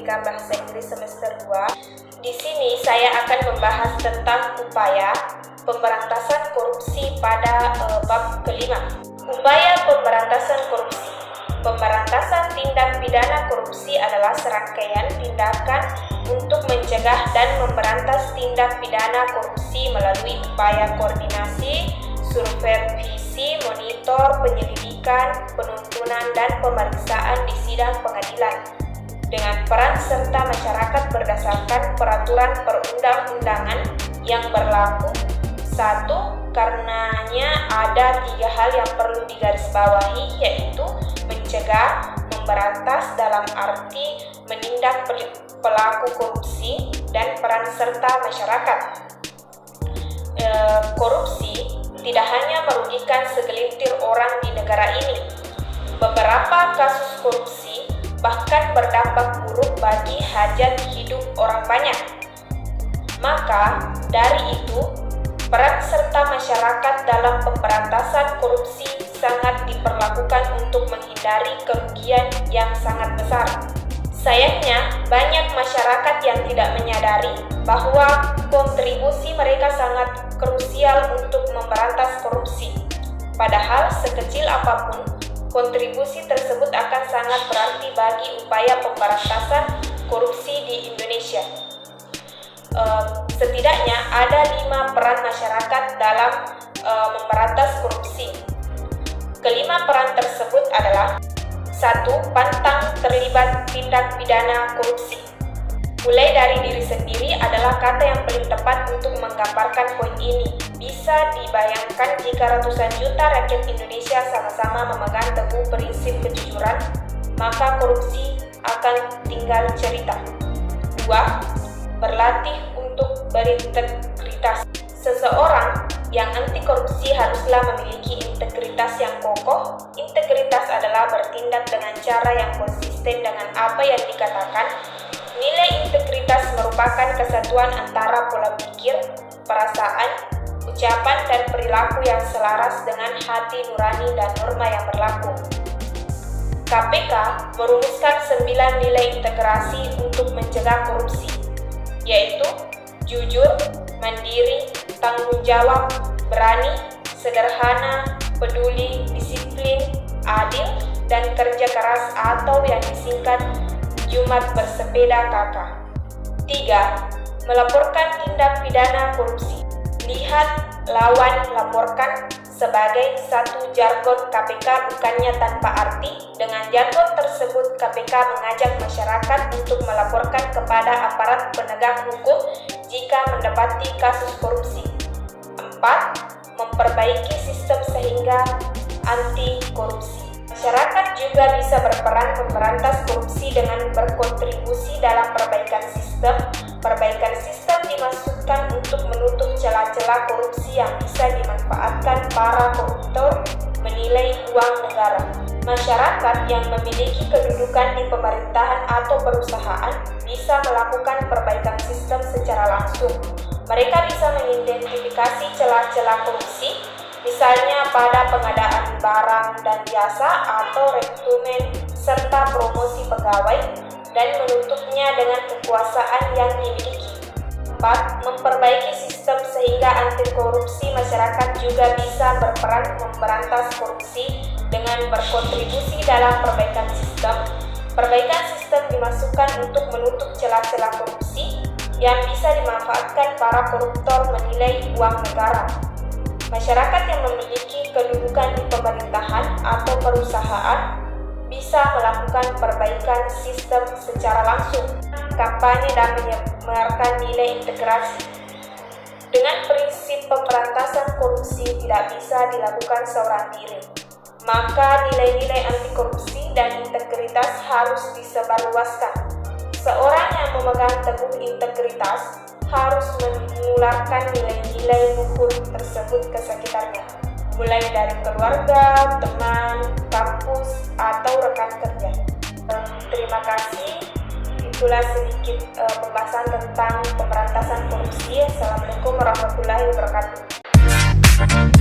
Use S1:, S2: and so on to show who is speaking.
S1: Pendidikan Bahasa Inggris semester 2. Di sini saya akan membahas tentang upaya pemberantasan korupsi pada bab kelima. Upaya pemberantasan korupsi. Pemberantasan tindak pidana korupsi adalah serangkaian tindakan untuk mencegah dan memberantas tindak pidana korupsi melalui upaya koordinasi, supervisi, monitor, penyelidikan, penuntunan, dan pemeriksaan di sidang pengadilan dengan peran serta masyarakat berdasarkan peraturan perundang-undangan yang berlaku. 1. Karenanya ada 3 hal yang perlu digarisbawahi, yaitu mencegah, memberantas dalam arti menindak pelaku korupsi, dan peran serta masyarakat. Korupsi tidak hanya merugikan segelintir orang di negara ini. Beberapa kasus korupsi bahkan berdampak buruk bagi hajat hidup orang banyak. Maka dari itu, peran serta masyarakat dalam pemberantasan korupsi sangat diperlakukan untuk menghindari kerugian yang sangat besar. Sayangnya, banyak masyarakat yang tidak menyadari bahwa kontribusi mereka sangat krusial untuk memberantas korupsi. Padahal sekecil apapun, kontribusi tersebut akan sangat berarti bagi upaya pemberantasan korupsi di Indonesia. Setidaknya ada 5 peran masyarakat dalam memberantas korupsi. Kelima peran tersebut adalah: 1. Pantang terlibat tindak pidana korupsi. Mulai dari diri sendiri adalah kata yang paling tepat untuk menggambarkan poin ini. Bisa dibayangkan jika ratusan juta rakyat Indonesia sama-sama memegang teguh prinsip kejujuran, maka korupsi akan tinggal cerita. 2. Berlatih untuk berintegritas. Seseorang yang anti korupsi haruslah memiliki integritas yang kokoh. Integritas adalah bertindak dengan cara yang konsisten dengan apa yang dikatakan. Nilai integritas merupakan kesatuan antara pola pikir, perasaan, ucapan, dan perilaku yang selaras dengan hati nurani dan norma yang berlaku. KPK merumuskan 9 nilai integrasi untuk mencegah korupsi, yaitu jujur, mandiri, tanggung jawab, berani, sederhana, peduli, disiplin, adil, dan kerja keras atau yang disingkat Jumat Bersepeda KK. 3. Melaporkan tindak pidana korupsi. Lihat, lawan, laporkan sebagai satu jargon KPK bukannya tanpa arti. Dengan jargon tersebut, KPK mengajak masyarakat untuk melaporkan kepada aparat penegak hukum jika mendapati kasus korupsi. 4. Memperbaiki sistem sehingga anti korupsi. Masyarakat juga bisa berperan memberantas korupsi dengan berkontribusi dalam perbaikan sistem. Perbaikan sistem dimaksudkan untuk menutup celah-celah korupsi yang bisa dimanfaatkan para koruptor menilai uang negara. Masyarakat yang memiliki kedudukan di pemerintahan atau perusahaan bisa melakukan perbaikan sistem secara langsung. Mereka bisa mengidentifikasi celah-celah korupsi, misalnya pada pengadaan barang dan jasa atau rekrutmen serta promosi pegawai, dan menutupnya dengan kekuasaan yang dimiliki. 4. Memperbaiki sistem sehingga anti korupsi. Masyarakat juga bisa berperan memberantas korupsi dengan berkontribusi dalam perbaikan sistem. Perbaikan sistem dimaksudkan untuk menutup celah-celah korupsi yang bisa dimanfaatkan para koruptor menilai uang negara. Masyarakat yang memiliki kedudukan di pemerintahan atau perusahaan bisa melakukan perbaikan sistem secara langsung. Kampanye dan menyebarkan nilai integrasi. Dengan prinsip pemberantasan korupsi tidak bisa dilakukan seorang diri, maka nilai-nilai anti korupsi dan integritas harus disebarluaskan. Seorang yang memegang teguh integritas harus menularkan nilai-nilai luhur tersebut ke sekitarnya, mulai dari keluarga, teman, kampus, atau rekan kerja. Terima kasih. Itulah sedikit pembahasan tentang pemberantasan korupsi. Assalamualaikum warahmatullahi wabarakatuh.